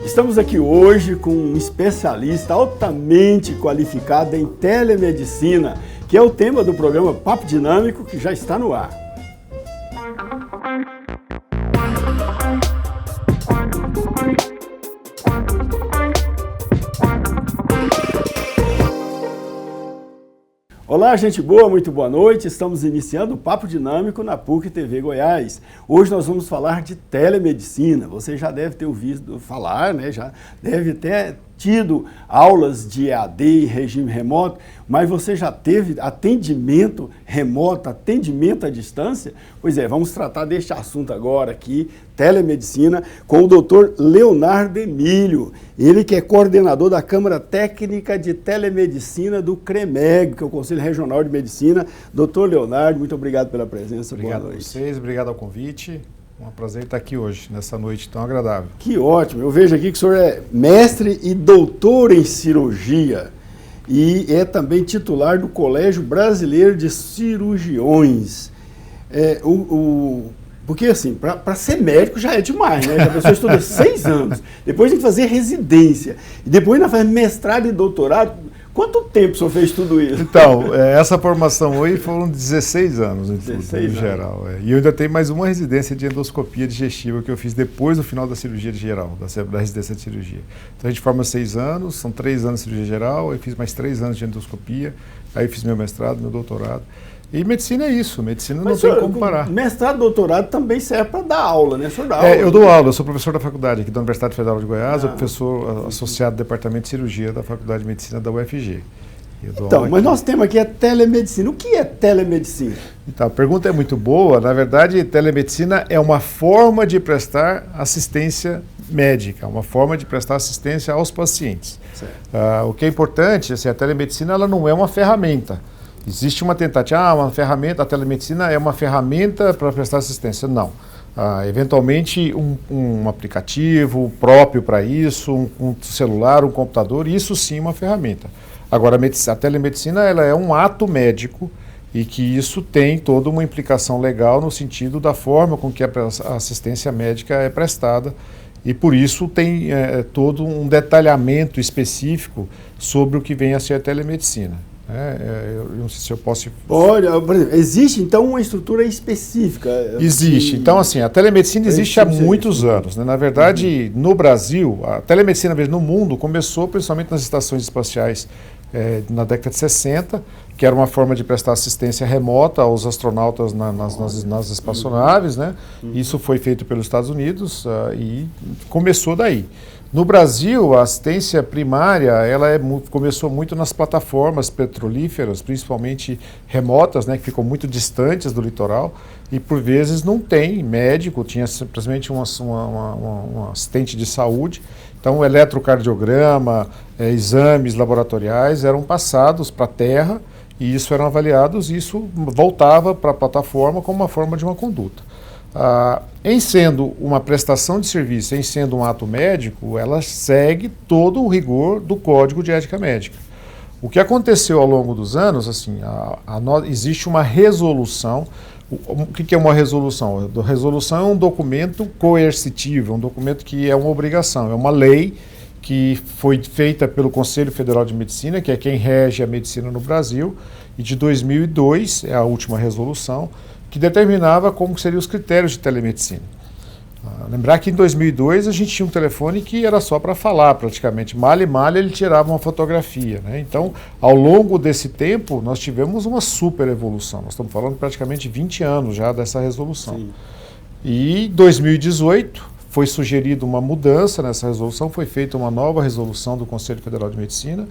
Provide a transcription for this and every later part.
Estamos aqui hoje com um especialista altamente qualificado em telemedicina, que é o tema do programa Papo Dinâmico, que já está no ar. Olá, gente boa, muito boa noite. Estamos iniciando o Papo Dinâmico na PUC TV Goiás. Hoje nós vamos falar de telemedicina. Você já deve ter ouvido falar, né? Já deve ter tido aulas de EAD em regime remoto, mas você já teve atendimento remoto, atendimento à distância? Pois é, vamos tratar deste assunto agora aqui, telemedicina, com o Dr. Leonardo Emílio. Ele que é coordenador da Câmara Técnica de Telemedicina do CREMEG, que é o Conselho Regional de Medicina. Dr. Leonardo, muito obrigado pela presença. Obrigado a vocês, obrigado ao convite. Um prazer estar aqui hoje, nessa noite tão agradável. Que ótimo. Eu vejo aqui que o senhor é mestre e doutor em cirurgia e é também titular do Colégio Brasileiro de Cirurgiões. Porque, assim, para ser médico já é demais, né? A pessoa estuda 6 anos, depois tem que fazer residência, e depois ainda faz mestrado e doutorado. Quanto tempo o senhor fez tudo isso? Então, essa formação hoje foram 16 anos em tudo, em geral. E eu ainda tenho mais uma residência de endoscopia digestiva que eu fiz depois do final da cirurgia de geral, da residência de cirurgia. Então a gente forma 6 anos, são 3 anos de cirurgia geral, eu fiz mais 3 anos de endoscopia, aí fiz meu mestrado, meu doutorado. E medicina é isso, medicina não tem como parar. Mestrado e doutorado também serve para dar aula, né? O senhor dá aula. Eu dou aula, eu sou professor da faculdade aqui da Universidade Federal de Goiás, sou professor associado do Departamento de Cirurgia da Faculdade de Medicina da UFG. Então, mas nosso tema aqui é telemedicina. O que é telemedicina? Então, a pergunta é muito boa. Na verdade, telemedicina é uma forma de prestar assistência médica, uma forma de prestar assistência aos pacientes. O que é importante, assim, a telemedicina ela não é uma ferramenta. Existe uma tentativa, uma ferramenta, a telemedicina é uma ferramenta para prestar assistência. Não. Eventualmente um aplicativo próprio para isso, um celular, um computador, isso sim é uma ferramenta. Agora, a telemedicina ela é um ato médico e que isso tem toda uma implicação legal no sentido da forma com que a assistência médica é prestada e por isso tem todo um detalhamento específico sobre o que vem a ser a telemedicina. Eu não sei se eu posso... Por exemplo, existe então uma estrutura específica? Existe. Então, assim, a telemedicina existe há muitos anos, né? Na verdade, no Brasil, a telemedicina no mundo começou principalmente nas estações espaciais na década de 60, que era uma forma de prestar assistência remota aos astronautas nas espaçonaves, né? Isso foi feito pelos Estados Unidos e começou daí. No Brasil, a assistência primária começou muito nas plataformas petrolíferas, principalmente remotas, né, que ficam muito distantes do litoral, e por vezes não tem médico, tinha simplesmente um assistente de saúde. Então, o eletrocardiograma, exames laboratoriais eram passados para a Terra, e isso eram avaliados, e isso voltava para a plataforma como uma forma de uma conduta. Em sendo uma prestação de serviço, em sendo um ato médico, ela segue todo o rigor do Código de Ética Médica. O que aconteceu ao longo dos anos, assim, existe uma resolução. O que é uma resolução? A resolução é um documento coercitivo, um documento que é uma obrigação, é uma lei que foi feita pelo Conselho Federal de Medicina, que é quem rege a medicina no Brasil, e de 2002 é a última resolução, que determinava como seriam os critérios de telemedicina. Lembrar que em 2002 a gente tinha um telefone que era só para falar praticamente, mal e mal ele tirava uma fotografia, né? Então, ao longo desse tempo, nós tivemos uma super evolução, nós estamos falando praticamente 20 anos já dessa resolução. Sim. E em 2018 foi sugerida uma mudança nessa resolução, foi feita uma nova resolução do Conselho Federal de Medicina,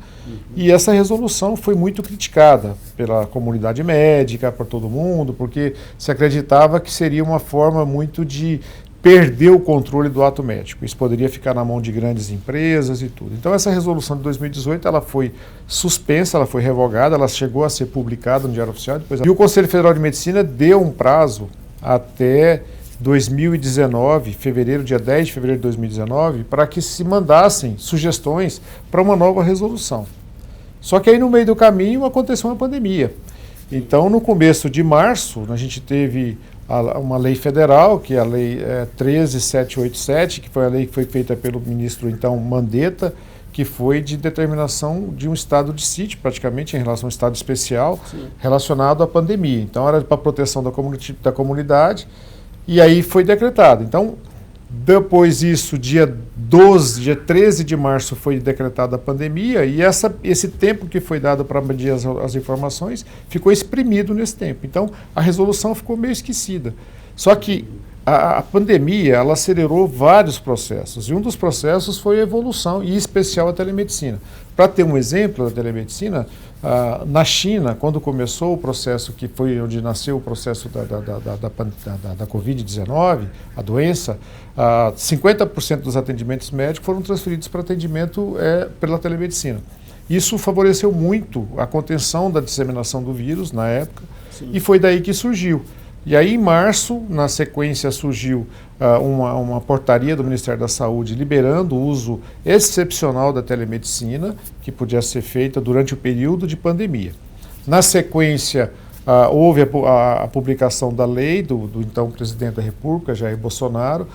e essa resolução foi muito criticada pela comunidade médica, por todo mundo, porque se acreditava que seria uma forma muito de perder o controle do ato médico. Isso poderia ficar na mão de grandes empresas e tudo. Então essa resolução de 2018 ela foi suspensa, ela foi revogada, ela chegou a ser publicada no Diário Oficial. E o Conselho Federal de Medicina deu um prazo até 2019, dia 10 de fevereiro de 2019, para que se mandassem sugestões para uma nova resolução. Só que aí no meio do caminho aconteceu uma pandemia. Então, no começo de março, a gente teve uma lei federal, que é a Lei 13.787, que foi a lei que foi feita pelo ministro, então, Mandetta, que foi de determinação de um estado de sítio, praticamente, em relação a um estado especial, sim, relacionado à pandemia. Então, era para proteção da comunidade, e aí foi decretado. Então, depois disso, dia 13 de março foi decretada a pandemia, e esse tempo que foi dado para medir as informações ficou exprimido nesse tempo. Então, a resolução ficou meio esquecida. Só que a pandemia, ela acelerou vários processos, e um dos processos foi a evolução, e em especial a telemedicina. Para ter um exemplo da telemedicina, na China, quando começou o processo, que foi onde nasceu o processo da Covid-19, a doença, 50% dos atendimentos médicos foram transferidos para atendimento pela telemedicina. Isso favoreceu muito a contenção da disseminação do vírus na época, sim, e foi daí que surgiu. E aí, em março, na sequência, surgiu uma portaria do Ministério da Saúde liberando o uso excepcional da telemedicina, que podia ser feita durante o período de pandemia. Na sequência, houve a publicação da lei do então presidente da República, Jair Bolsonaro,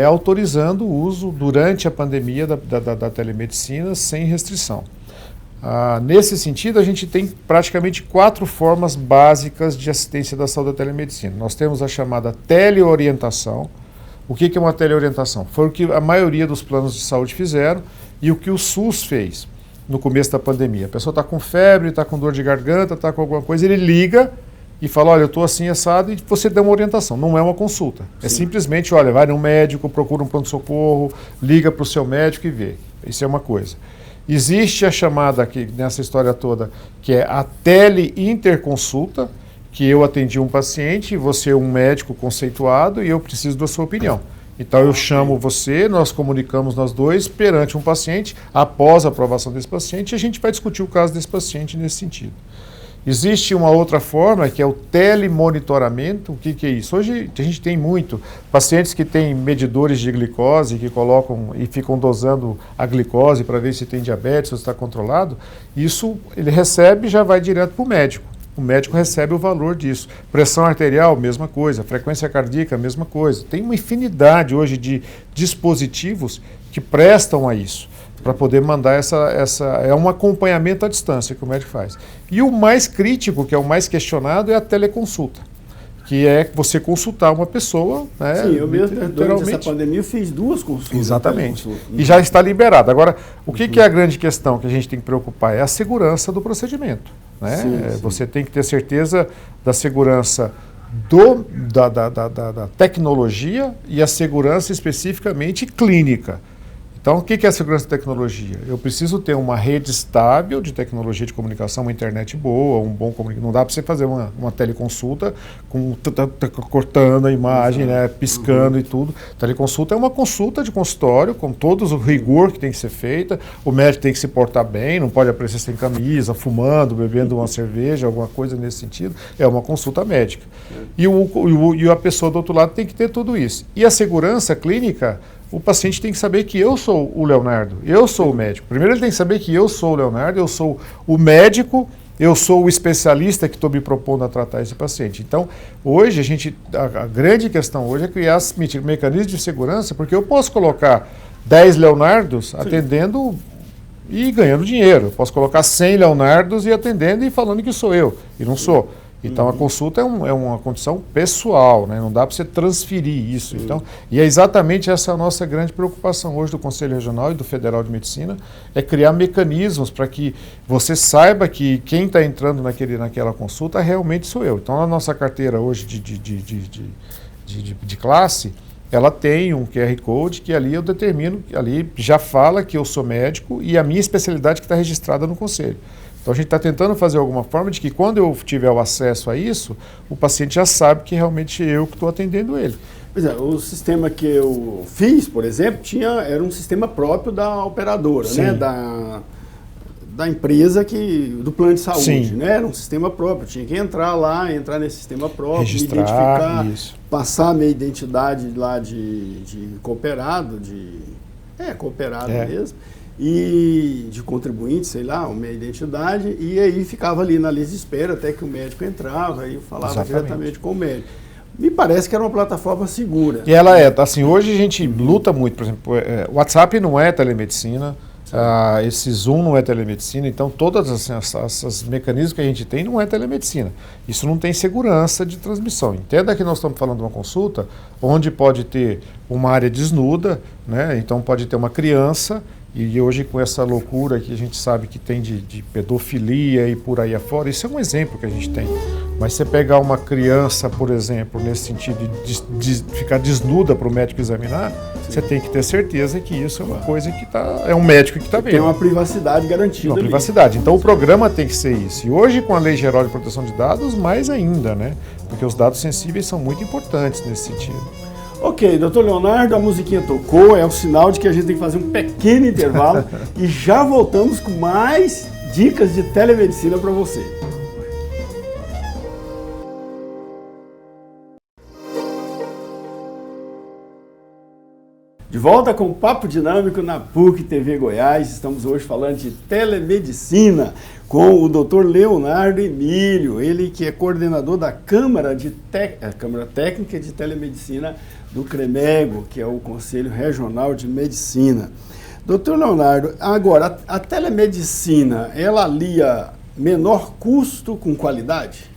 autorizando o uso durante a pandemia da telemedicina sem restrição. Nesse sentido, a gente tem praticamente 4 formas básicas de assistência da saúde da telemedicina. Nós temos a chamada teleorientação. O que é uma teleorientação? Foi o que a maioria dos planos de saúde fizeram e o que o SUS fez no começo da pandemia. A pessoa está com febre, está com dor de garganta, está com alguma coisa, ele liga e fala, olha, eu estou assim assado, e você dá uma orientação. Não é uma consulta. Sim. É simplesmente, olha, vai num médico, procura um pronto-socorro, liga para o seu médico e vê. Isso é uma coisa. Existe a chamada aqui, nessa história toda, que é a teleinterconsulta, que eu atendi um paciente, você é um médico conceituado e eu preciso da sua opinião. Então eu chamo você, nós comunicamos nós dois perante um paciente, após a aprovação desse paciente, e a gente vai discutir o caso desse paciente nesse sentido. Existe uma outra forma, que é o telemonitoramento. O que é isso? Hoje a gente tem muito pacientes que têm medidores de glicose, que colocam e ficam dosando a glicose para ver se tem diabetes, se está controlado. Isso ele recebe e já vai direto para o médico. O médico recebe o valor disso. Pressão arterial, mesma coisa. Frequência cardíaca, mesma coisa. Tem uma infinidade hoje de dispositivos que prestam a isso, para poder mandar é um acompanhamento à distância que o médico faz. E o mais crítico, que é o mais questionado, é a teleconsulta, que é você consultar uma pessoa, né? Sim, eu mesmo, durante essa pandemia, fiz 2 consultas. Exatamente. E já está liberado. Agora, o que é a grande questão que a gente tem que preocupar? É a segurança do procedimento, né? Sim, sim. Você tem que ter certeza da segurança da tecnologia e a segurança especificamente clínica. Então, o que é a segurança da tecnologia? Eu preciso ter uma rede estável de tecnologia de comunicação, uma internet boa, um bom comunicador. Não dá para você fazer uma teleconsulta cortando a imagem, né, piscando e tudo. Teleconsulta é uma consulta de consultório, com todo o rigor que tem que ser feita. O médico tem que se portar bem, não pode aparecer sem camisa, fumando, bebendo uma cerveja, alguma coisa nesse sentido. É uma consulta médica. E a pessoa do outro lado tem que ter tudo isso. E a segurança clínica, o paciente tem que saber que eu sou o Leonardo, eu sou o médico. Primeiro ele tem que saber que eu sou o Leonardo, eu sou o médico, eu sou o especialista que estou me propondo a tratar esse paciente. Então, hoje, a grande questão hoje é criar mecanismos de segurança, porque eu posso colocar 10 Leonardos atendendo e ganhando dinheiro. Eu posso colocar 100 Leonardos e atendendo e falando que sou eu, e não sou. Então, a consulta é uma condição pessoal, né? Não dá para você transferir isso. Então, e é exatamente essa a nossa grande preocupação hoje do Conselho Regional e do Federal de Medicina, é criar mecanismos para que você saiba que quem está entrando naquela consulta realmente sou eu. Então, a nossa carteira hoje de classe, ela tem um QR Code que ali eu determino, ali já fala que eu sou médico e a minha especialidade que está registrada no Conselho. Então, a gente está tentando fazer alguma forma de que quando eu tiver o acesso a isso, o paciente já sabe que realmente eu que estou atendendo ele. Pois é, o sistema que eu fiz, por exemplo, era um sistema próprio da operadora, né? Da empresa do plano de saúde. Sim. Né? Era um sistema próprio, tinha que entrar nesse sistema próprio, registrar, identificar, isso, passar a minha identidade lá de cooperado, cooperado mesmo, e de contribuinte, sei lá, a minha identidade, e aí ficava ali na lista de espera até que o médico entrava, aí eu falava diretamente com o médico. me parece que era uma plataforma segura. E ela é, assim, hoje a gente luta muito, por exemplo, o WhatsApp não é telemedicina, esse Zoom não é telemedicina, então todos esses mecanismos que a gente tem não é telemedicina. Isso não tem segurança de transmissão. Entenda que nós estamos falando de uma consulta onde pode ter uma área desnuda, né? Então pode ter uma criança, e hoje com essa loucura que a gente sabe que tem de pedofilia e por aí afora, isso é um exemplo que a gente tem. Mas você pegar uma criança, por exemplo, nesse sentido de ficar desnuda para o médico examinar, você tem que ter certeza que isso é uma coisa que é um médico que está vendo. Tem uma privacidade garantida. Uma privacidade. Então o programa tem que ser isso. E hoje com a Lei Geral de Proteção de Dados, mais ainda, né? Porque os dados sensíveis são muito importantes nesse sentido. Ok, doutor Leonardo, a musiquinha tocou, é o sinal de que a gente tem que fazer um pequeno intervalo e já voltamos com mais dicas de telemedicina para você. De volta com o Papo Dinâmico na PUC TV Goiás. Estamos hoje falando de telemedicina com o Dr. Leonardo Emílio, ele que é coordenador da Câmara Técnica de Telemedicina do CREMEGO, que é o Conselho Regional de Medicina. Dr. Leonardo, agora, a telemedicina, ela alia menor custo com qualidade?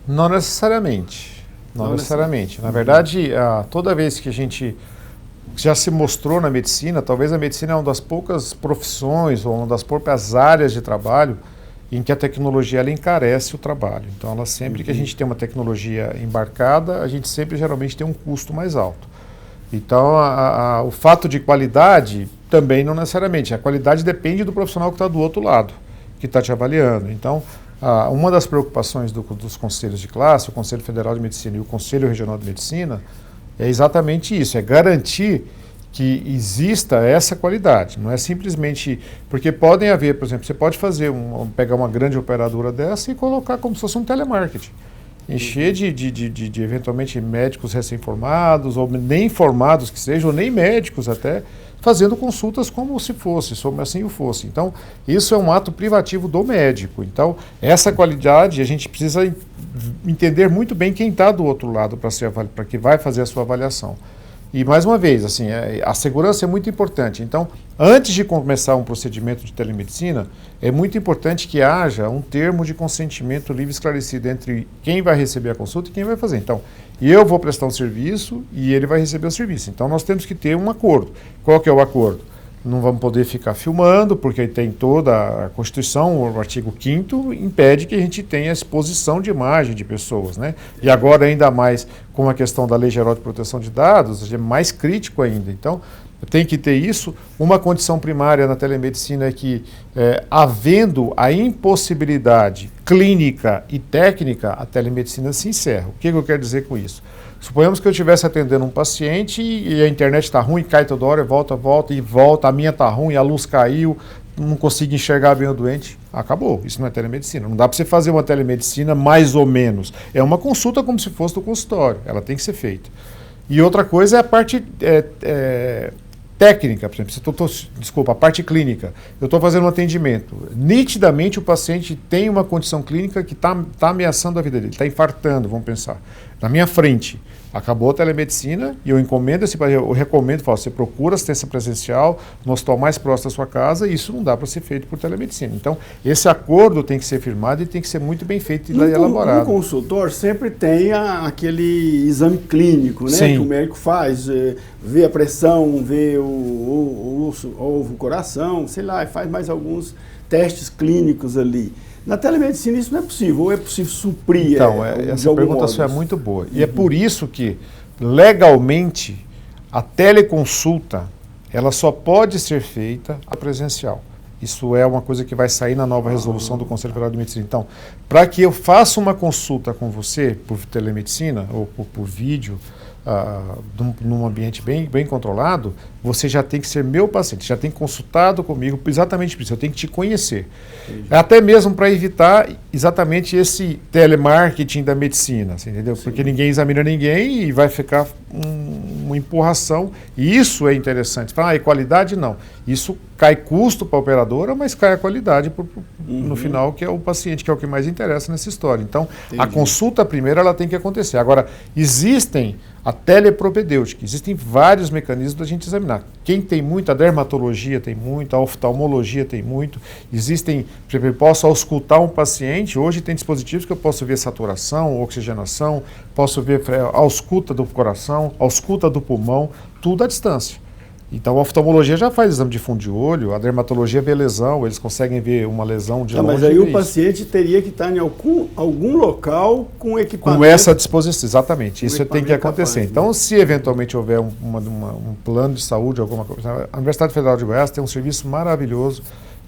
Não necessariamente. Não necessariamente. Na verdade, toda vez que a gente já se mostrou na medicina, talvez a medicina é uma das poucas profissões ou uma das poucas áreas de trabalho em que a tecnologia ela encarece o trabalho. Então, ela sempre que a gente tem uma tecnologia embarcada, a gente sempre geralmente tem um custo mais alto. Então, o fato de qualidade também não necessariamente. A qualidade depende do profissional que está do outro lado, que está te avaliando. Então, uma das preocupações dos conselhos de classe, o Conselho Federal de Medicina e o Conselho Regional de Medicina, é exatamente isso, é garantir que exista essa qualidade. Não é simplesmente... Porque podem haver, por exemplo, você pode pegar uma grande operadora dessa e colocar como se fosse um telemarketing. Encher de eventualmente médicos recém-formados, ou nem formados que sejam, ou nem médicos até, fazendo consultas como se fosse, como assim o fosse. Então, isso é um ato privativo do médico. Então, essa qualidade, a gente precisa entender muito bem quem está do outro lado para que vai fazer a sua avaliação. E, mais uma vez, assim, a segurança é muito importante. Então, antes de começar um procedimento de telemedicina, é muito importante que haja um termo de consentimento livre e esclarecido entre quem vai receber a consulta e quem vai fazer. Então, eu vou prestar um serviço e ele vai receber o serviço. Então, nós temos que ter um acordo. Qual que é o acordo? Não vamos poder ficar filmando, porque tem toda a Constituição, o artigo 5º, impede que a gente tenha exposição de imagem de pessoas, né? E agora, ainda mais com a questão da Lei Geral de Proteção de Dados, é mais crítico ainda. Então, tem que ter isso. Uma condição primária na telemedicina é que, havendo a impossibilidade clínica e técnica, a telemedicina se encerra. O que eu quero dizer com isso? Suponhamos que eu estivesse atendendo um paciente e a internet está ruim, cai toda hora, volta, a minha está ruim, a luz caiu, não consigo enxergar bem o doente. Acabou, isso não é telemedicina. Não dá para você fazer uma telemedicina mais ou menos. É uma consulta como se fosse do consultório, ela tem que ser feita. E outra coisa é a parte técnica, por exemplo, a parte clínica. Eu estou fazendo um atendimento. Nitidamente o paciente tem uma condição clínica que está ameaçando a vida dele, está infartando, vamos pensar. Na minha frente, acabou a telemedicina e eu encomendo eu recomendo, você procura assistência presencial no hospital mais próximo da sua casa, e isso não dá para ser feito por telemedicina. Então, esse acordo tem que ser firmado e tem que ser muito bem feito e elaborado. No consultor sempre tem aquele exame clínico, né? Sim. Que o médico faz, vê a pressão, vê o coração, sei lá, faz mais alguns testes clínicos ali. Na telemedicina isso não é possível, ou é possível suprir? Então, essa pergunta sua é muito boa. E é por isso que, legalmente, a teleconsulta, ela só pode ser feita a presencial. Isso é uma coisa que vai sair na nova resolução do Conselho Federal de Medicina. Então, para que eu faça uma consulta com você por telemedicina, ou por vídeo, num ambiente bem controlado, você já tem que ser meu paciente, já tem consultado comigo exatamente por isso, eu tenho que te conhecer. Até mesmo para evitar exatamente esse telemarketing da medicina, você entendeu? Sim. Porque ninguém examina ninguém e vai ficar uma empurração, e isso é interessante. Fala, e qualidade não. Isso cai custo para a operadora, mas cai a qualidade no final, que é o paciente, que é o que mais interessa nessa história. Então, a consulta primeiro ela tem que acontecer. Agora, existem a telepropedêutica, existem vários mecanismos da gente examinar. Quem tem muito, a dermatologia tem muito, a oftalmologia tem muito. Existem, por exemplo, eu posso auscultar um paciente, hoje tem dispositivos que eu posso ver saturação, oxigenação, posso ver a ausculta do coração, a ausculta do pulmão, tudo à distância. Então a oftalmologia já faz exame de fundo de olho, a dermatologia vê lesão, eles conseguem ver uma lesão de longe. Mas aí o paciente teria que estar em algum local com equipamento. Com essa disposição, exatamente, isso tem que acontecer. Capaz, então, se eventualmente houver um plano de saúde, alguma coisa, a Universidade Federal de Goiás tem um serviço maravilhoso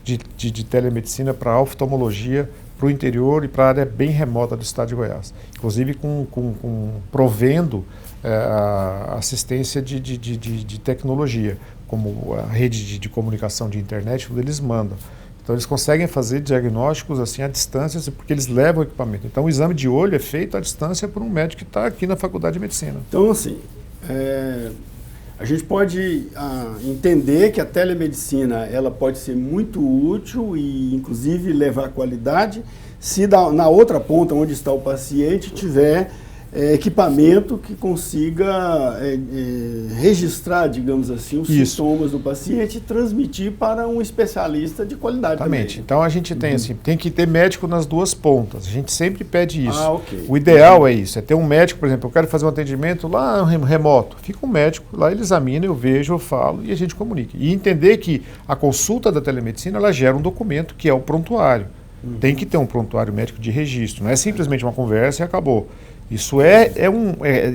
de telemedicina para a oftalmologia, para o interior e para a área bem remota do estado de Goiás. Inclusive provendo a assistência de tecnologia, como a rede de comunicação de internet, tudo eles mandam. Então eles conseguem fazer diagnósticos assim à distância, porque eles levam o equipamento. Então o exame de olho é feito à distância por um médico que está aqui na Faculdade de Medicina. Então assim, a gente pode entender que a telemedicina ela pode ser muito útil e inclusive levar qualidade se na outra ponta onde está o paciente tiver equipamento que consiga registrar, digamos assim, os sintomas do paciente e transmitir para um especialista de qualidade. Exatamente. Também. Então a gente tem que ter médico nas duas pontas. A gente sempre pede isso. Okay. O ideal é isso, é ter um médico, por exemplo, eu quero fazer um atendimento lá remoto. Fica um médico, lá ele examina, eu vejo, eu falo e a gente comunica. E entender que a consulta da telemedicina ela gera um documento que é o prontuário. Tem que ter um prontuário médico de registro, não é simplesmente uma conversa e acabou. Isso é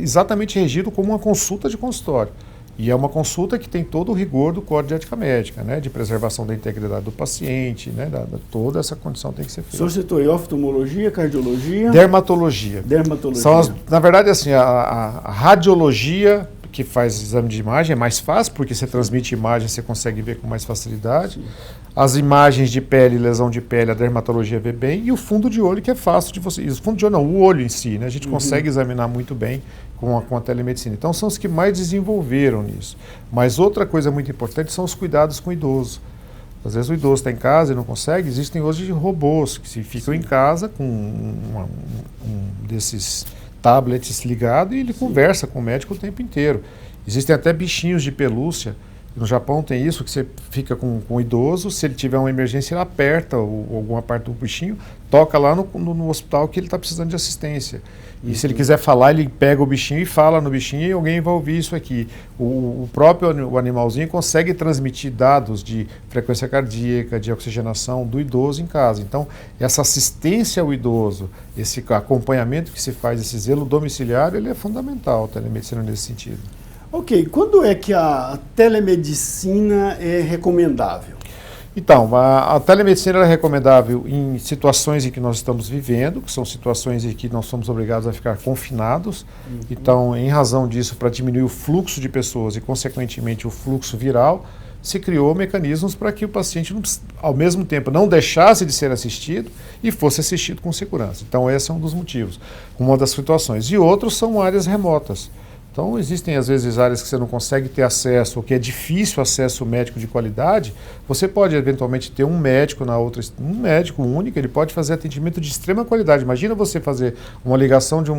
exatamente regido como uma consulta de consultório. E é uma consulta que tem todo o rigor do Código de Ética Médica, né, de preservação da integridade do paciente, né, toda essa condição tem que ser feita. O senhor citou aí oftalmologia, cardiologia? Dermatologia. Na verdade, assim, a radiologia, que faz exame de imagem, é mais fácil, porque você transmite imagem, você consegue ver com mais facilidade. Sim. As imagens de pele, lesão de pele, a dermatologia vê bem, e o fundo de olho, que é fácil de você... O fundo de olho não, o olho em si, né? A gente consegue examinar muito bem com a telemedicina. Então, são os que mais desenvolveram nisso. Mas outra coisa muito importante são os cuidados com o idoso. Às vezes o idoso está em casa e não consegue, existem hoje robôs que ficam em casa com um desses tablets ligado e ele conversa com o médico o tempo inteiro. Existem até bichinhos de pelúcia. No Japão tem isso, que você fica com o idoso, se ele tiver uma emergência, ele aperta alguma parte do bichinho, toca lá no hospital que ele está precisando de assistência. E se ele quiser falar, ele pega o bichinho e fala no bichinho e alguém vai ouvir isso aqui. O próprio animalzinho consegue transmitir dados de frequência cardíaca, de oxigenação do idoso em casa. Então, essa assistência ao idoso, esse acompanhamento que se faz, esse zelo domiciliário, ele é fundamental, a telemedicina nesse sentido. Ok, quando é que a telemedicina é recomendável? Então, a telemedicina é recomendável em situações em que nós estamos vivendo, que são situações em que nós somos obrigados a ficar confinados. Então, em razão disso, para diminuir o fluxo de pessoas e, consequentemente, o fluxo viral, se criou mecanismos para que o paciente, ao mesmo tempo, não deixasse de ser assistido e fosse assistido com segurança. Então, esse é um dos motivos, uma das situações. E outros são áreas remotas. Então, existem, às vezes, áreas que você não consegue ter acesso, ou que é difícil acesso médico de qualidade. Você pode, eventualmente, ter um médico na outra, um médico único, ele pode fazer atendimento de extrema qualidade. Imagina você fazer uma ligação de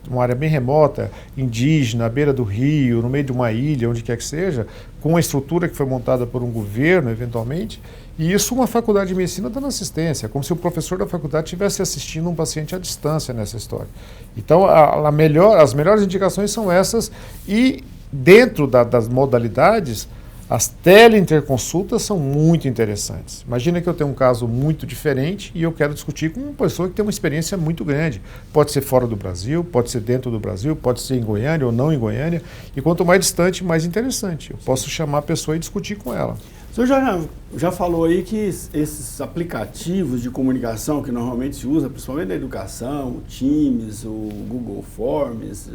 uma área bem remota, indígena, à beira do rio, no meio de uma ilha, onde quer que seja, com uma estrutura que foi montada por um governo, eventualmente, e isso uma faculdade de medicina dando assistência, como se o professor da faculdade estivesse assistindo um paciente à distância nessa história. Então, as melhores indicações são essas, e dentro das modalidades, as teleinterconsultas são muito interessantes. Imagina que eu tenho um caso muito diferente e eu quero discutir com uma pessoa que tem uma experiência muito grande. Pode ser fora do Brasil, pode ser dentro do Brasil, pode ser em Goiânia ou não em Goiânia, e quanto mais distante, mais interessante. Eu posso chamar a pessoa e discutir com ela. O senhor já falou aí que esses aplicativos de comunicação que normalmente se usa, principalmente na educação, o Teams, o Google Forms,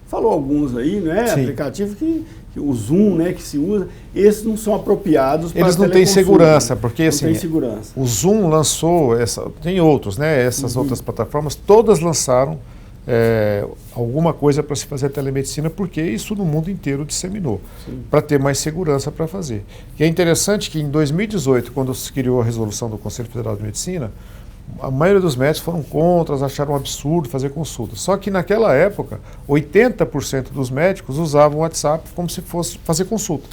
falou alguns aí, né? Sim. Aplicativos que o Zoom, né, que se usa, esses não são apropriados para eles não têm segurança, porque não assim, tem segurança. O Zoom lançou, tem outros, né? Essas outras plataformas, todas lançaram alguma coisa para se fazer telemedicina, porque isso no mundo inteiro disseminou, para ter mais segurança para fazer. E é interessante que em 2018, quando se criou a resolução do Conselho Federal de Medicina, a maioria dos médicos foram contra, acharam um absurdo fazer consulta. Só que naquela época, 80% dos médicos usavam o WhatsApp como se fosse fazer consulta.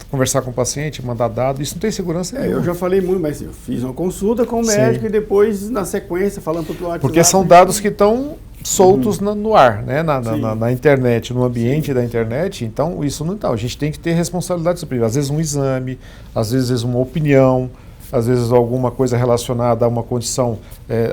Conversar com o paciente, mandar dados, isso não tem segurança nenhuma. Eu já falei muito, mas eu fiz uma consulta com o médico e depois, na sequência, falando para o WhatsApp. Porque são dados que estão soltos no ar, né? na internet, no ambiente da internet, então isso não está. A gente tem que ter responsabilidade superior. Às vezes um exame, às vezes uma opinião, às vezes alguma coisa relacionada a uma condição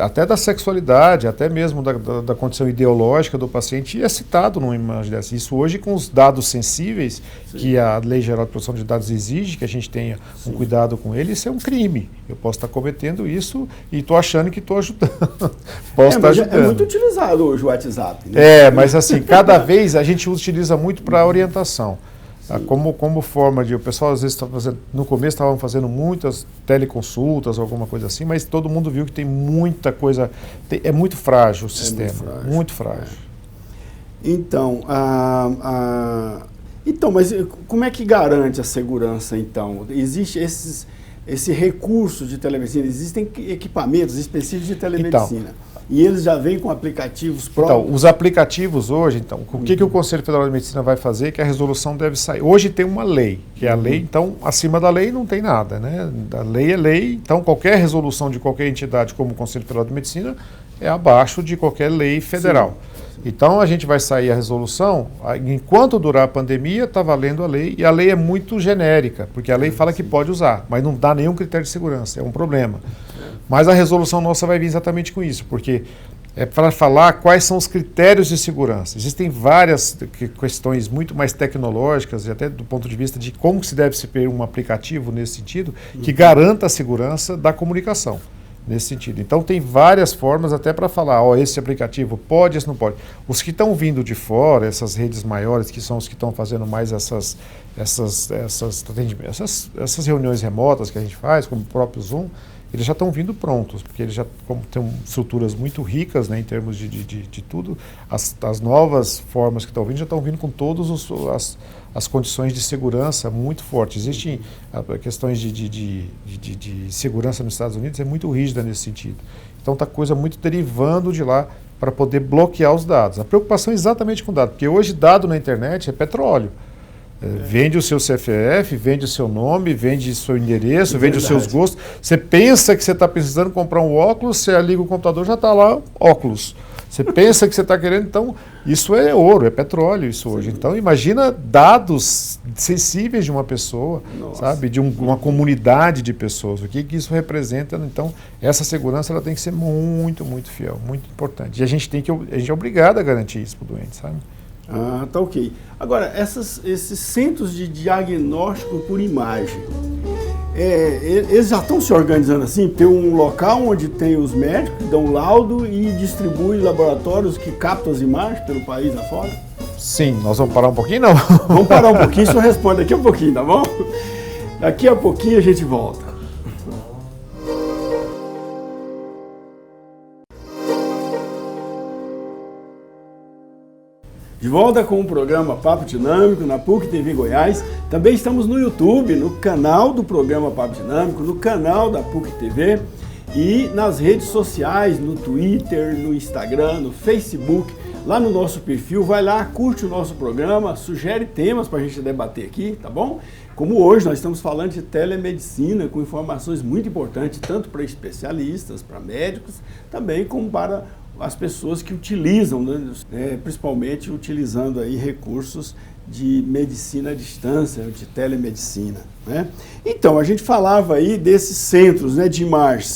até da sexualidade, até mesmo da condição ideológica do paciente, é citado numa imagem dessa. Isso hoje com os dados sensíveis, que a Lei Geral de Proteção de Dados exige que a gente tenha um cuidado com ele, isso é um crime. Eu posso estar cometendo isso e estou achando que estou ajudando. Posso estar ajudando. É muito utilizado hoje o WhatsApp. Né? Mas assim, cada vez a gente utiliza muito para orientação. Como forma de... O pessoal às vezes no começo estavam fazendo muitas teleconsultas, alguma coisa assim, mas todo mundo viu que tem muita coisa... É muito frágil o sistema, muito frágil. Então, mas como é que garante a segurança, então? Existe esse recurso de telemedicina, existem equipamentos específicos de telemedicina. E eles já vêm com aplicativos próprios? Então, os aplicativos hoje, o que o Conselho Federal de Medicina vai fazer, que a resolução deve sair. Hoje tem uma lei, que é a lei, então, acima da lei não tem nada, né? A lei é lei, então qualquer resolução de qualquer entidade como o Conselho Federal de Medicina é abaixo de qualquer lei federal. Sim. Então, a gente vai sair a resolução, enquanto durar a pandemia, está valendo a lei, e a lei é muito genérica, porque a lei fala que pode usar, mas não dá nenhum critério de segurança, é um problema. Mas a resolução nossa vai vir exatamente com isso, porque é para falar quais são os critérios de segurança. Existem várias questões muito mais tecnológicas e até do ponto de vista de como se deve se ter um aplicativo nesse sentido que garanta a segurança da comunicação nesse sentido. Então tem várias formas até para falar, esse aplicativo pode, esse não pode. Os que estão vindo de fora, essas redes maiores, que são os que estão fazendo mais essas reuniões remotas que a gente faz, como o próprio Zoom, eles já estão vindo prontos, porque eles já têm estruturas muito ricas, né, em termos de tudo. As novas formas que estão vindo já estão vindo com todas as condições de segurança muito fortes. Existem questões de segurança nos Estados Unidos, é muito rígida nesse sentido. Então está coisa muito derivando de lá para poder bloquear os dados. A preocupação é exatamente com dados, porque hoje dado na internet é petróleo. Vende o seu CPF, vende o seu nome, vende o seu endereço, vende os seus gostos. Você pensa que você está precisando comprar um óculos, você liga o computador, já está lá óculos. Você pensa que você está querendo, então, isso é ouro, é petróleo isso hoje. Então, imagina dados sensíveis de uma pessoa, sabe, de uma comunidade de pessoas. O que isso representa? Então, essa segurança ela tem que ser muito, muito fiel, muito importante. E a gente é obrigado a garantir isso para o doente, sabe? Tá ok. Agora, esses centros de diagnóstico por imagem, eles já estão se organizando assim? Tem um local onde tem os médicos que dão laudo e distribuem laboratórios que captam as imagens pelo país afora? Sim, nós vamos parar um pouquinho, não? Vamos parar um pouquinho, o senhor responde daqui a pouquinho, tá bom? Daqui a pouquinho a gente volta. De volta com o programa Papo Dinâmico na PUC TV Goiás. Também estamos no YouTube, no canal do programa Papo Dinâmico, no canal da PUC TV e nas redes sociais, no Twitter, no Instagram, no Facebook, lá no nosso perfil. Vai lá, curte o nosso programa, sugere temas para a gente debater aqui, tá bom? Como hoje nós estamos falando de telemedicina com informações muito importantes, tanto para especialistas, para médicos, também como para as pessoas que utilizam, né, principalmente utilizando aí recursos de medicina à distância, de telemedicina, né? Então, a gente falava aí desses centros, né, de imagem.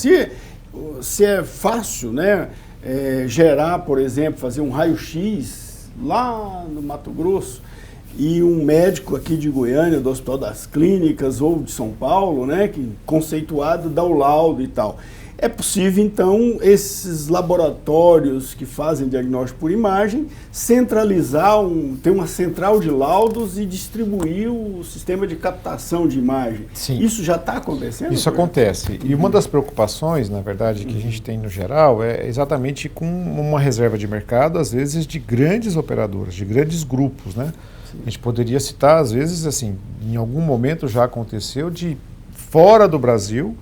Se é fácil, né, gerar, por exemplo, fazer um raio-x lá no Mato Grosso, e um médico aqui de Goiânia, do Hospital das Clínicas ou de São Paulo, né, que conceituado, dá o laudo e tal. É possível, então, esses laboratórios que fazem diagnóstico por imagem centralizar, ter uma central de laudos e distribuir o sistema de captação de imagem. Sim. Isso já está acontecendo? Isso acontece. E uma das preocupações, na verdade, que a gente tem no geral é exatamente com uma reserva de mercado, às vezes, de grandes operadoras, de grandes grupos, né? Sim. A gente poderia citar, às vezes, assim, em algum momento já aconteceu de, fora do Brasil,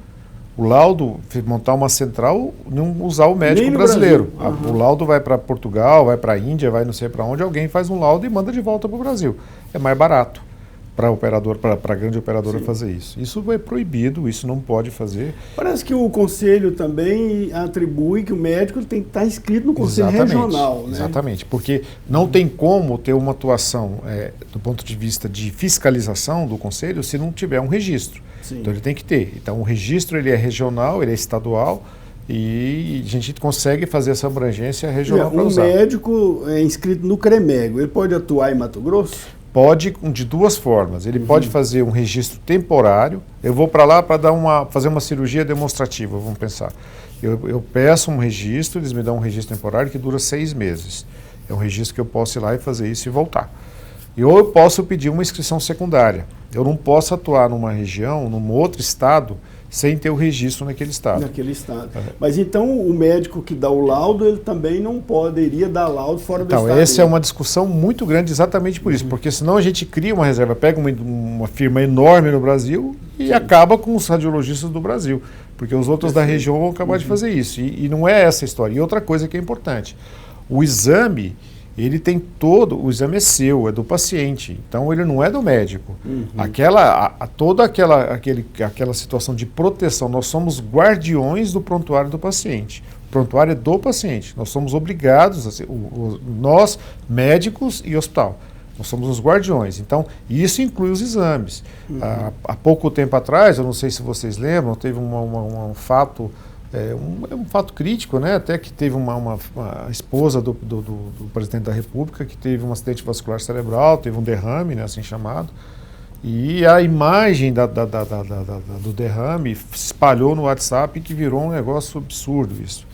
o laudo, montar uma central, não usar o médico brasileiro. O laudo vai para Portugal, vai para a Índia, vai não sei para onde, alguém faz um laudo e manda de volta para o Brasil. É mais barato para operador, para a grande operadora fazer isso. Isso é proibido, isso não pode fazer. Parece que o conselho também atribui que o médico tem que estar inscrito no conselho regional. Né? Exatamente, porque não tem como ter uma atuação do ponto de vista de fiscalização do conselho se não tiver um registro. Sim. Então ele tem que ter. Então o registro ele é regional, ele é estadual e a gente consegue fazer essa abrangência regional para usar. Um médico inscrito no CREMEGO, ele pode atuar em Mato Grosso? Pode de duas formas. Ele pode fazer um registro temporário. Eu vou para lá para fazer uma cirurgia demonstrativa, vamos pensar. Eu peço um registro, eles me dão um registro temporário que dura 6 meses. É um registro que eu posso ir lá e fazer isso e voltar. Ou eu posso pedir uma inscrição secundária. Eu não posso atuar numa região, num outro estado, sem ter o registro naquele estado. Mas então o médico que dá o laudo, ele também não poderia dar laudo fora do estado? Então, essa é uma discussão muito grande exatamente por isso, porque senão a gente cria uma reserva, pega uma firma enorme no Brasil e acaba com os radiologistas do Brasil, porque os outros da região vão acabar de fazer isso. E não é essa a história. E outra coisa que é importante, o exame... o exame é seu, é do paciente, então ele não é do médico. Toda aquela situação de proteção, nós somos guardiões do prontuário do paciente. O prontuário é do paciente, nós somos obrigados, nós, médicos e hospital, nós somos os guardiões. Então, isso inclui os exames. Há pouco tempo atrás, eu não sei se vocês lembram, teve um fato... um fato crítico, né? Até que teve uma esposa do presidente da República que teve um acidente vascular cerebral, teve um derrame, né, assim chamado, e a imagem do derrame se espalhou no WhatsApp que virou um negócio absurdo isso.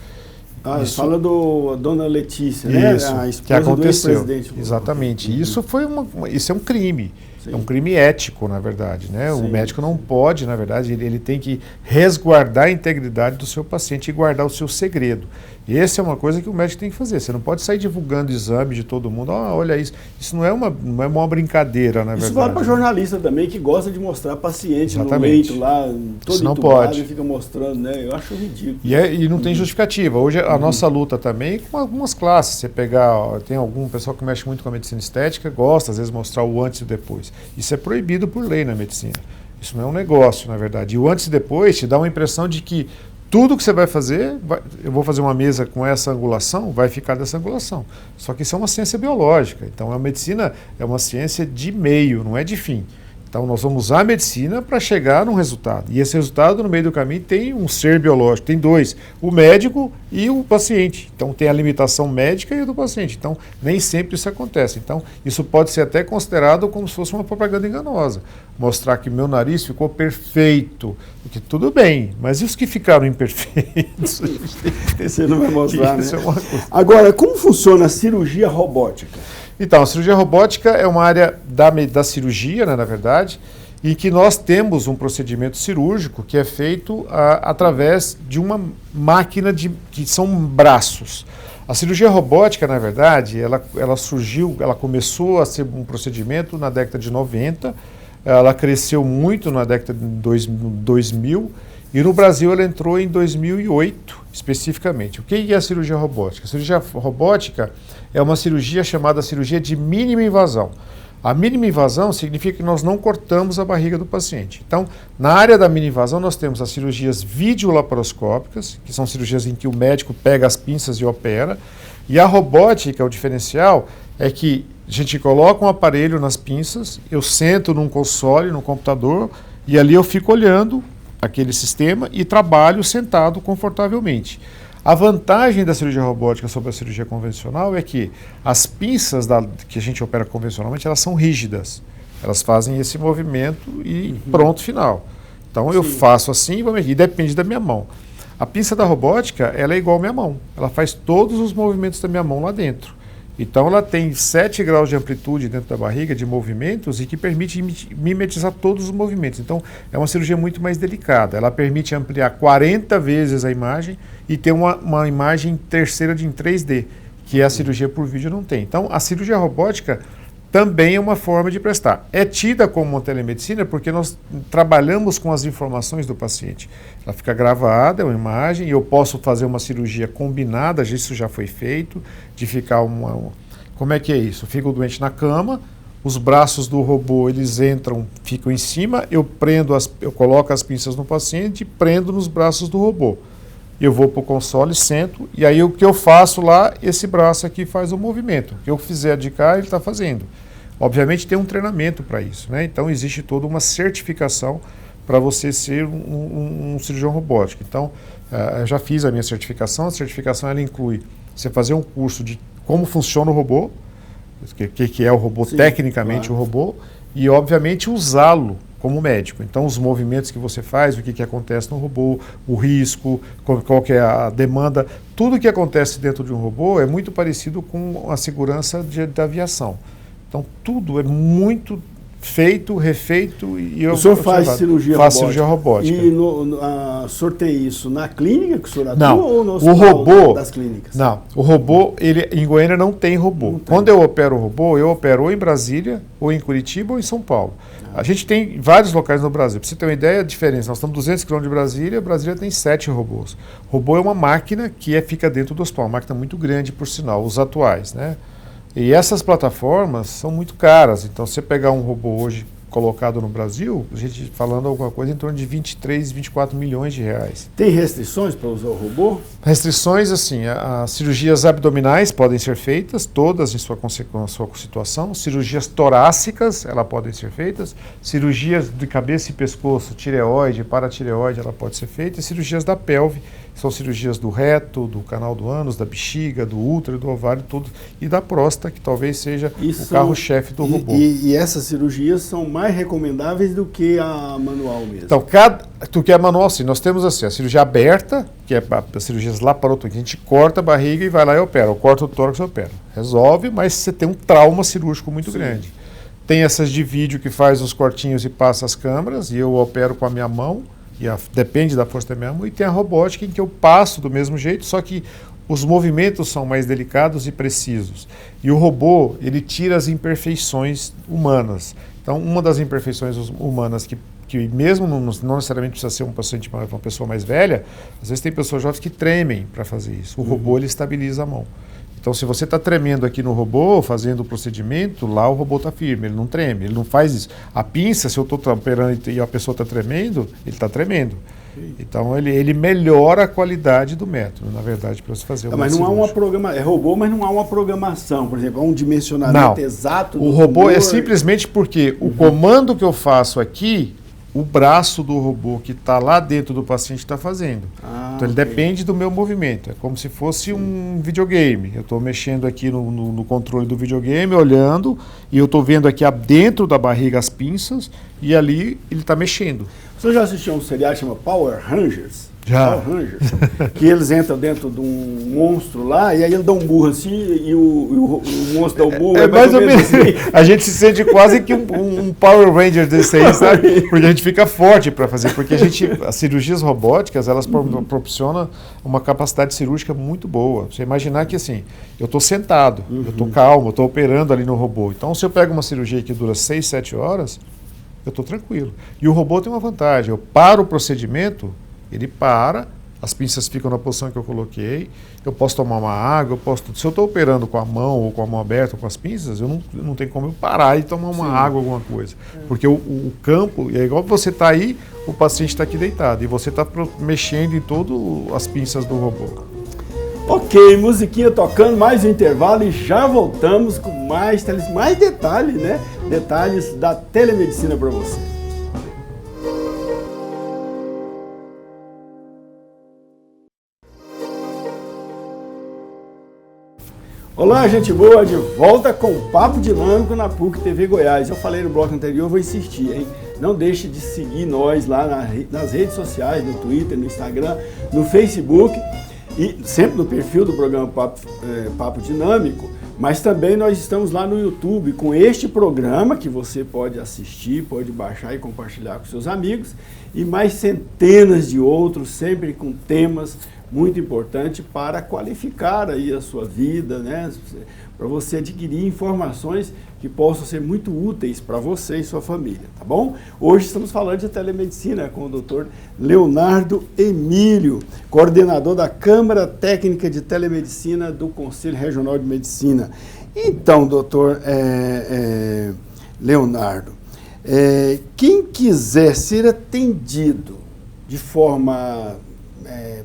Isso fala da dona Letícia, né? A esposa que aconteceu. Do ex-presidente. Exatamente. Isso é um crime. Sim. É um crime ético, na verdade, né? Sim, o médico não pode, na verdade, ele tem que resguardar a integridade do seu paciente e guardar o seu segredo. E essa é uma coisa que o médico tem que fazer. Você não pode sair divulgando exame de todo mundo. Olha isso. Isso não é uma brincadeira, na verdade. Isso vale para jornalista também, que gosta de mostrar paciente no leito lá, todo isso não entubado, pode. E fica mostrando, né? Eu acho ridículo. E não tem justificativa. Hoje a nossa luta também é com algumas classes. Você pegar, tem algum pessoal que mexe muito com a medicina estética, gosta às vezes mostrar o antes e o depois. Isso é proibido por lei na medicina. Isso não é um negócio, na verdade. E o antes e depois te dá uma impressão de que tudo que você vai fazer, eu vou fazer uma mesa com essa angulação, vai ficar dessa angulação. Só que isso é uma ciência biológica. Então a medicina é uma ciência de meio, não é de fim. Então nós vamos usar a medicina para chegar num resultado. E esse resultado, no meio do caminho, tem um ser biológico, tem dois, o médico e o paciente. Então tem a limitação médica e a do paciente. Então nem sempre isso acontece. Então isso pode ser até considerado como se fosse uma propaganda enganosa. Mostrar que meu nariz ficou perfeito, porque tudo bem, mas e os que ficaram imperfeitos? Você não vai mostrar, né? Isso é uma coisa. Agora, como funciona a cirurgia robótica? Então, a cirurgia robótica é uma área da cirurgia, né, na verdade, em que nós temos um procedimento cirúrgico que é feito através de uma máquina que são braços. A cirurgia robótica, na verdade, ela surgiu, ela começou a ser um procedimento na década de 90, ela cresceu muito na década de 2000 e no Brasil ela entrou em 2008, especificamente. O que é a cirurgia robótica? A cirurgia robótica é uma cirurgia chamada cirurgia de mínima invasão. A mínima invasão significa que nós não cortamos a barriga do paciente. Então, na área da mínima invasão, nós temos as cirurgias videolaparoscópicas, que são cirurgias em que o médico pega as pinças e opera. E a robótica, o diferencial, é que a gente coloca um aparelho nas pinças, eu sento num console, num computador, e ali eu fico olhando aquele sistema e trabalho sentado confortavelmente. A vantagem da cirurgia robótica sobre a cirurgia convencional é que as pinças que a gente opera convencionalmente, elas são rígidas. Elas fazem esse movimento e pronto, final. Então eu faço assim e depende da minha mão. A pinça da robótica, ela é igual à minha mão. Ela faz todos os movimentos da minha mão lá dentro. Então ela tem 7 graus de amplitude dentro da barriga, de movimentos, e que permite mimetizar todos os movimentos. Então é uma cirurgia muito mais delicada. Ela permite ampliar 40 vezes a imagem e ter uma imagem terceira em 3D, que a cirurgia por vídeo não tem. Então a cirurgia robótica também é uma forma de prestar. É tida como uma telemedicina porque nós trabalhamos com as informações do paciente. Ela fica gravada, é uma imagem, e eu posso fazer uma cirurgia combinada, isso já foi feito, de ficar Como é que é isso? Fica o doente na cama, os braços do robô, eles ficam em cima, eu coloco as pinças no paciente e prendo nos braços do robô. Eu vou para o console, sento, e aí o que eu faço lá, esse braço aqui faz o movimento. O que eu fizer de cá, ele está fazendo. Obviamente tem um treinamento para isso, né? Então existe toda uma certificação para você ser um cirurgião robótico. Então, eu já fiz a minha certificação. A certificação ela inclui você fazer um curso de como funciona o robô, o que é o robô, sim, tecnicamente, claro, o robô, e obviamente usá-lo como médico. Então, os movimentos que você faz, o que acontece no robô, o risco, qual que é a demanda, tudo que acontece dentro de um robô é muito parecido com a segurança da aviação. Então, tudo é muito feito, refeito e o senhor faz cirurgia robótica? Faço cirurgia robótica. E o senhor tem isso na clínica que o senhor atua não, ou no hospital das clínicas? Não, o robô, em Goiânia não tem robô. Não tem. Quando eu opero o robô, eu opero ou em Brasília, ou em Curitiba, ou em São Paulo. A gente tem vários locais no Brasil. Para você ter uma ideia, a diferença, nós estamos 200 km de Brasília tem 7 robôs. Robô é uma máquina que fica dentro do hospital, uma máquina muito grande, por sinal, os atuais, né? E essas plataformas são muito caras. Então, se você pegar um robô hoje colocado no Brasil, a gente falando alguma coisa em torno de 23, 24 milhões de reais. Tem restrições para usar o robô? Restrições, assim, as cirurgias abdominais podem ser feitas, todas em sua situação. Cirurgias torácicas, elas podem ser feitas. Cirurgias de cabeça e pescoço, tireoide, paratireoide, ela pode ser feita. E cirurgias da pelve, são cirurgias do reto, do canal do ânus, da bexiga, do útero, do ovário, tudo, e da próstata, que talvez seja o carro-chefe do robô. E essas cirurgias são mais recomendáveis do que a manual mesmo? Então, do que a manual, sim. Nós temos assim, a cirurgia aberta, que é as cirurgias laparotomia, que a gente corta a barriga e vai lá e opera. Ou corta o tórax e opera. Resolve, mas você tem um trauma cirúrgico muito grande. Tem essas de vídeo que faz os cortinhos e passa as câmeras, e eu opero com a minha mão, depende da força da minha mão, e tem a robótica em que eu passo do mesmo jeito, só que os movimentos são mais delicados e precisos. E o robô, ele tira as imperfeições humanas. Então, uma das imperfeições humanas que mesmo não necessariamente precisa ser um paciente, uma pessoa mais velha, às vezes tem pessoas jovens que tremem para fazer isso. O robô, ele estabiliza a mão. Então, se você está tremendo aqui no robô, fazendo o procedimento, lá o robô está firme, ele não treme, ele não faz isso. A pinça, se eu estou operando e a pessoa está tremendo, ele está tremendo. Então, ele melhora a qualidade do método, na verdade, para você fazer mas não há uma programação, é robô, mas não há uma programação, por exemplo, há um dimensionamento exato do o robô é simplesmente porque o comando que eu faço aqui, o braço do robô que está lá dentro do paciente está fazendo. Então ele depende do meu movimento. É como se fosse um videogame. Eu estou mexendo aqui no controle do videogame, olhando, e eu estou vendo aqui dentro da barriga as pinças, e ali ele está mexendo. Você já assistiu a um seriado que chama Power Rangers? Já. Power Rangers. Que eles entram dentro de um monstro lá, e aí ele dá um burro assim, e o monstro dá um burro. É mais ou menos assim. A gente se sente quase que um Power Ranger desse aí, sabe? Porque a gente fica forte para fazer. Porque as cirurgias robóticas, elas proporcionam uma capacidade cirúrgica muito boa. Você imaginar que assim, eu estou sentado, eu estou calmo, eu estou operando ali no robô. Então, se eu pego uma cirurgia que dura 6, 7 horas, eu estou tranquilo. E o robô tem uma vantagem. Eu paro o procedimento, ele para, as pinças ficam na posição que eu coloquei, eu posso tomar uma água, se eu estou operando com a mão ou com a mão aberta ou com as pinças, eu não tenho como eu parar e tomar uma água, alguma coisa. Porque o campo, é igual você está aí, o paciente está aqui deitado, e você está mexendo em todas as pinças do robô. Ok, musiquinha tocando, mais um intervalo e já voltamos com mais detalhes, né? Detalhes da telemedicina para você. Olá, gente boa, de volta com o Papo Dinâmico na PUC TV Goiás. Eu falei no bloco anterior, vou insistir, hein? Não deixe de seguir nós lá nas redes sociais, no Twitter, no Instagram, no Facebook e sempre no perfil do programa Papo Dinâmico, mas também nós estamos lá no YouTube com este programa que você pode assistir, pode baixar e compartilhar com seus amigos e mais centenas de outros, sempre com temas muito importante para qualificar aí a sua vida, né? Para você adquirir informações que possam ser muito úteis para você e sua família, tá bom? Hoje estamos falando de telemedicina com o Dr. Leonardo Emílio, coordenador da Câmara Técnica de Telemedicina do Conselho Regional de Medicina. Então, doutor Leonardo, quem quiser ser atendido de forma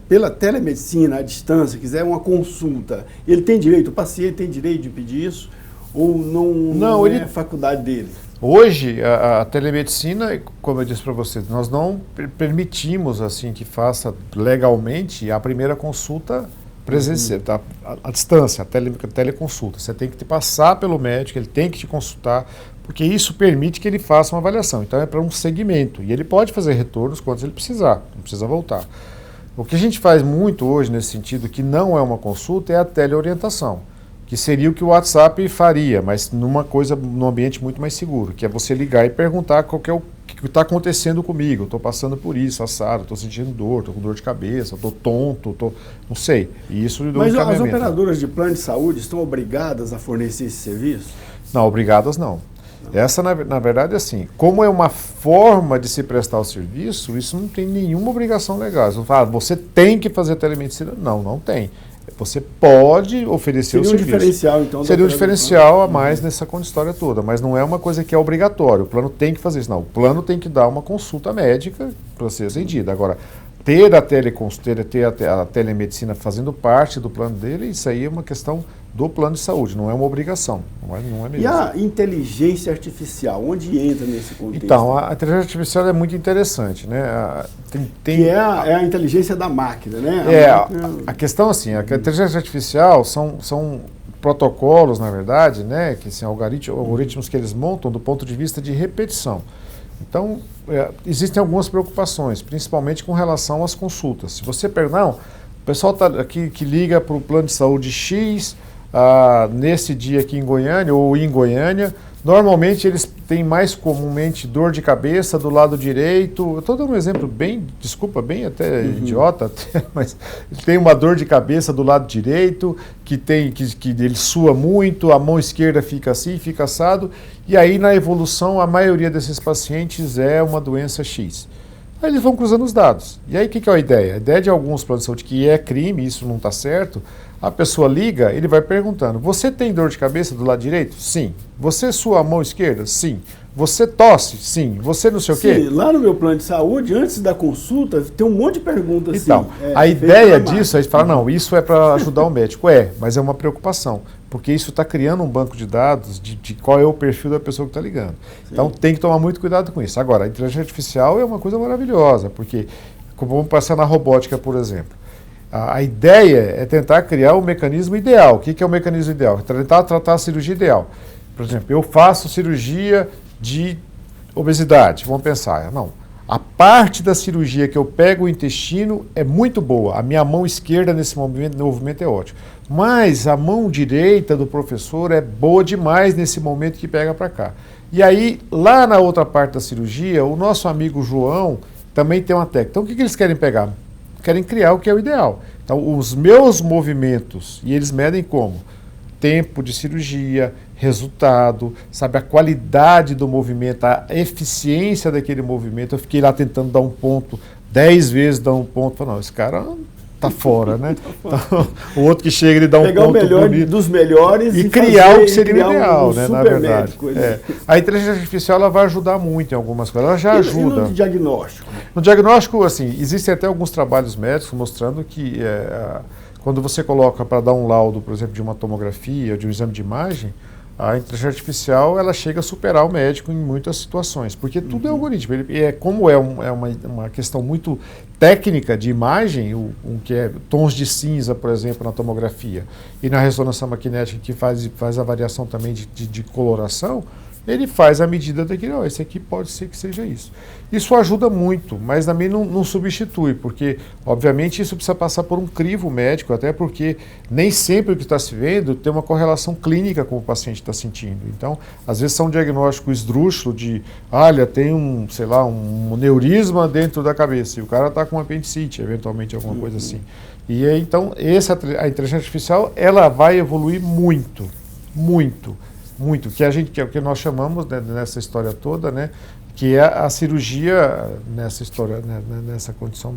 pela telemedicina à distância, quiser uma consulta, ele tem direito, o paciente tem direito de pedir isso? Ou não é faculdade dele? Hoje, a telemedicina, como eu disse para você, nós não permitimos assim que faça legalmente a primeira consulta presencial, tá? À distância, a teleconsulta. Você tem que te passar pelo médico, ele tem que te consultar, porque isso permite que ele faça uma avaliação. Então é para um segmento, e ele pode fazer retornos quando ele precisar, não precisa voltar. O que a gente faz muito hoje nesse sentido, que não é uma consulta, é a teleorientação, que seria o que o WhatsApp faria, mas num ambiente muito mais seguro, que é você ligar e perguntar o que está acontecendo comigo, estou passando por isso, assado, estou sentindo dor, estou com dor de cabeça, estou tonto, não sei. E isso mas as operadoras de plano de saúde estão obrigadas a fornecer esse serviço? Não, obrigadas não. Essa, na verdade, assim, como é uma forma de se prestar o serviço, isso não tem nenhuma obrigação legal. Você fala, você tem que fazer telemedicina? Não, não tem. Você pode oferecer o serviço. Seria um diferencial, então? Seria um diferencial a mais nessa história toda, mas não é uma coisa que é obrigatório. O plano tem que fazer isso. Não, o plano tem que dar uma consulta médica para ser atendida. Agora, ter a telemedicina fazendo parte do plano dele, isso aí é uma questão do plano de saúde, não é uma obrigação. Não é mesmo. E a inteligência artificial, onde entra nesse contexto? Então, a inteligência artificial é muito interessante, né? Que é a inteligência da máquina, né? A questão assim, a inteligência artificial são protocolos, na verdade, né? Que são algoritmos que eles montam do ponto de vista de repetição. Então, existem algumas preocupações, principalmente com relação às consultas. Se você perguntar, o pessoal tá aqui que liga para o plano de saúde X, nesse dia aqui em Goiânia ou em Goiânia, normalmente eles têm mais comumente dor de cabeça do lado direito. Eu estou dando um exemplo bem até idiota, mas ele tem uma dor de cabeça do lado direito, que ele sua muito, a mão esquerda fica assim, fica assado, e aí na evolução a maioria desses pacientes é uma doença X. Aí eles vão cruzando os dados. E aí o que é a ideia? A ideia de alguns planos de saúde, que é crime, isso não está certo, a pessoa liga, ele vai perguntando, você tem dor de cabeça do lado direito? Sim. Você sua a mão esquerda? Sim. Você tosse? Sim. Você não sei o quê? Sim, lá no meu plano de saúde, antes da consulta, tem um monte de perguntas. Então, a ideia disso, aí você fala, não, isso é para ajudar o médico. Mas é uma preocupação, porque isso está criando um banco de dados de qual é o perfil da pessoa que está ligando. Sim. Então tem que tomar muito cuidado com isso. Agora, a inteligência artificial é uma coisa maravilhosa, porque, como vamos passar na robótica, por exemplo, a ideia é tentar criar o mecanismo ideal. O que é o mecanismo ideal? É tentar tratar a cirurgia ideal. Por exemplo, eu faço cirurgia de obesidade. Vamos pensar, não. A parte da cirurgia que eu pego o intestino é muito boa. A minha mão esquerda nesse movimento é ótimo. Mas a mão direita do professor é boa demais nesse momento que pega para cá. E aí, lá na outra parte da cirurgia, o nosso amigo João também tem uma técnica. Então, o que eles querem pegar? Querem criar o que é o ideal. Então, os meus movimentos, e eles medem como? Tempo de cirurgia, resultado, sabe, a qualidade do movimento, a eficiência daquele movimento. Eu fiquei lá tentando dar um ponto, 10 vezes dar um ponto. Falei, não, esse cara tá fora, né? Então, o outro que chega, ele dá um ponto bonito. Pegar o melhor dos melhores e criar o que seria ideal, né, na verdade. A inteligência artificial ela vai ajudar muito em algumas coisas, ela já ajuda. E no diagnóstico? No diagnóstico, assim, existem até alguns trabalhos médicos mostrando que quando você coloca para dar um laudo, por exemplo, de uma tomografia, de um exame de imagem, a inteligência artificial ela chega a superar o médico em muitas situações, porque tudo é algoritmo. Como é uma questão muito técnica de imagem, que é tons de cinza, por exemplo, na tomografia, e na ressonância magnética, que faz a variação também de coloração, ele faz a medida daquele, esse aqui pode ser que seja isso. Isso ajuda muito, mas também não substitui, porque, obviamente, isso precisa passar por um crivo médico, até porque nem sempre o que está se vendo tem uma correlação clínica com o paciente está sentindo. Então, às vezes são um diagnóstico esdrúxulo de, olha, tem um neurisma dentro da cabeça, e o cara está com apendicite, eventualmente alguma coisa assim. E aí, então, a inteligência artificial, ela vai evoluir muito, muito. Muito, que é o que nós chamamos, né, nessa história toda, né, que é a cirurgia nessa história, né, nessa condição,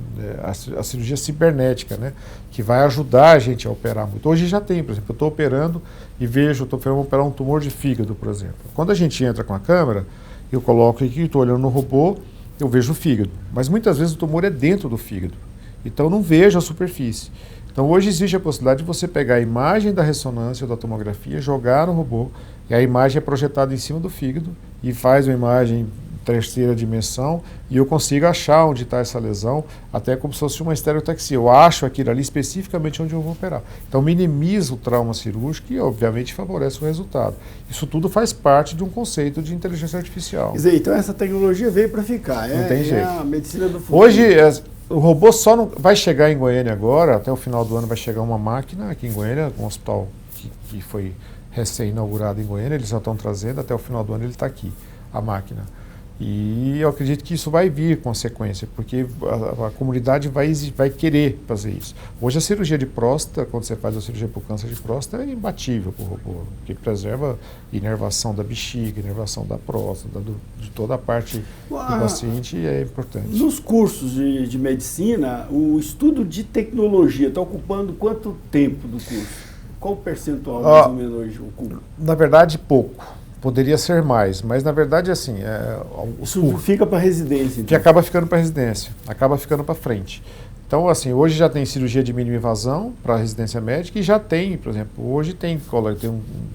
a cirurgia cibernética, né, que vai ajudar a gente a operar muito. Hoje já tem, por exemplo, eu estou operando e estou operar um tumor de fígado, por exemplo. Quando a gente entra com a câmera, eu coloco aqui, estou olhando no robô, eu vejo o fígado, mas muitas vezes o tumor é dentro do fígado, então eu não vejo a superfície. Então hoje existe a possibilidade de você pegar a imagem da ressonância ou da tomografia, jogar no robô, e a imagem é projetada em cima do fígado e faz uma imagem terceira dimensão e eu consigo achar onde está essa lesão, até como se fosse uma estereotaxia. Eu acho aquilo ali especificamente onde eu vou operar. Então minimiza o trauma cirúrgico e obviamente favorece o resultado. Isso tudo faz parte de um conceito de inteligência artificial. Quer dizer, então essa tecnologia veio para ficar. Não tem jeito. A medicina do futuro. Hoje o robô só não vai chegar em Goiânia agora, até o final do ano vai chegar uma máquina aqui em Goiânia, um hospital que foi recém-inaugurado em Goiânia, eles já estão trazendo, até o final do ano ele está aqui, a máquina. E eu acredito que isso vai vir com sequência, porque a comunidade vai querer fazer isso. Hoje a cirurgia de próstata, quando você faz a cirurgia para o câncer de próstata, é imbatível para o robô, porque preserva inervação da bexiga, inervação da próstata, de toda a parte do paciente, e é importante. Nos cursos de medicina, o estudo de tecnologia está ocupando quanto tempo do curso? Qual o percentual mais ou menos hoje ocupa? Na verdade, pouco. Poderia ser mais, mas na verdade assim... Isso fica para residência, então. Que acaba ficando para residência, acaba ficando para frente. Então, assim, hoje já tem cirurgia de mínima invasão para residência médica e já tem, por exemplo, hoje tem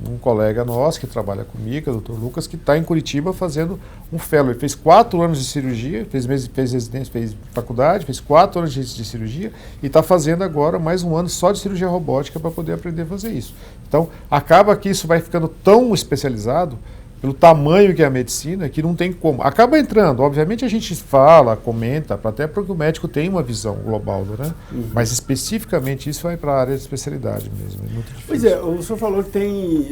um colega nosso que trabalha comigo, o Dr. Lucas, que está em Curitiba fazendo um fellow. Ele fez 4 anos de cirurgia, fez residência, fez faculdade, fez 4 anos de cirurgia e está fazendo agora mais um ano só de cirurgia robótica para poder aprender a fazer isso. Então, acaba que isso vai ficando tão especializado pelo tamanho que é a medicina, que não tem como. Acaba entrando, obviamente a gente fala, comenta, até porque o médico tem uma visão global, né? Mas especificamente isso vai para a área de especialidade mesmo, é muito difícil. Pois é, o senhor falou que tem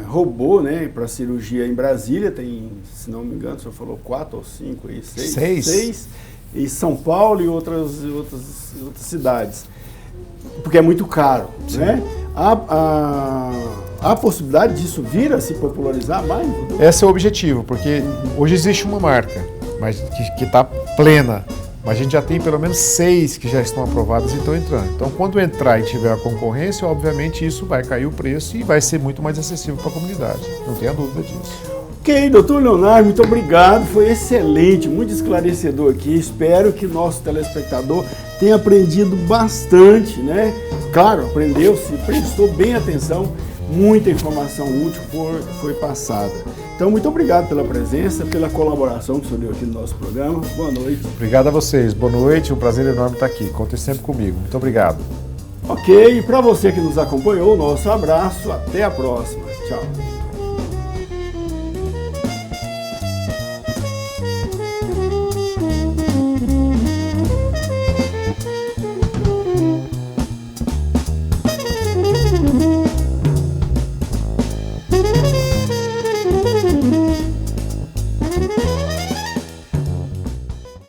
robô, né, para cirurgia em Brasília, tem, se não me engano, o senhor falou 4 ou 5, 6. 6. Em São Paulo e outras cidades. Porque é muito caro, né? Há possibilidade disso vir a se popularizar mais? Esse é o objetivo, porque hoje existe uma marca, mas que está plena, mas a gente já tem pelo menos 6 que já estão aprovadas e estão entrando. Então, quando entrar e tiver a concorrência, obviamente isso vai cair o preço e vai ser muito mais acessível para a comunidade, não tenha dúvida disso. Ok, doutor Leonardo, muito obrigado, foi excelente, muito esclarecedor aqui. Espero que nosso telespectador tenha aprendido bastante, né? Claro, aprendeu, se prestou bem atenção, muita informação útil foi passada. Então, muito obrigado pela presença, pela colaboração que o senhor deu aqui no nosso programa. Boa noite. Obrigado a vocês, boa noite, um prazer enorme estar aqui. Contem sempre comigo, muito obrigado. Ok, e para você que nos acompanhou, nosso abraço, até a próxima. Tchau.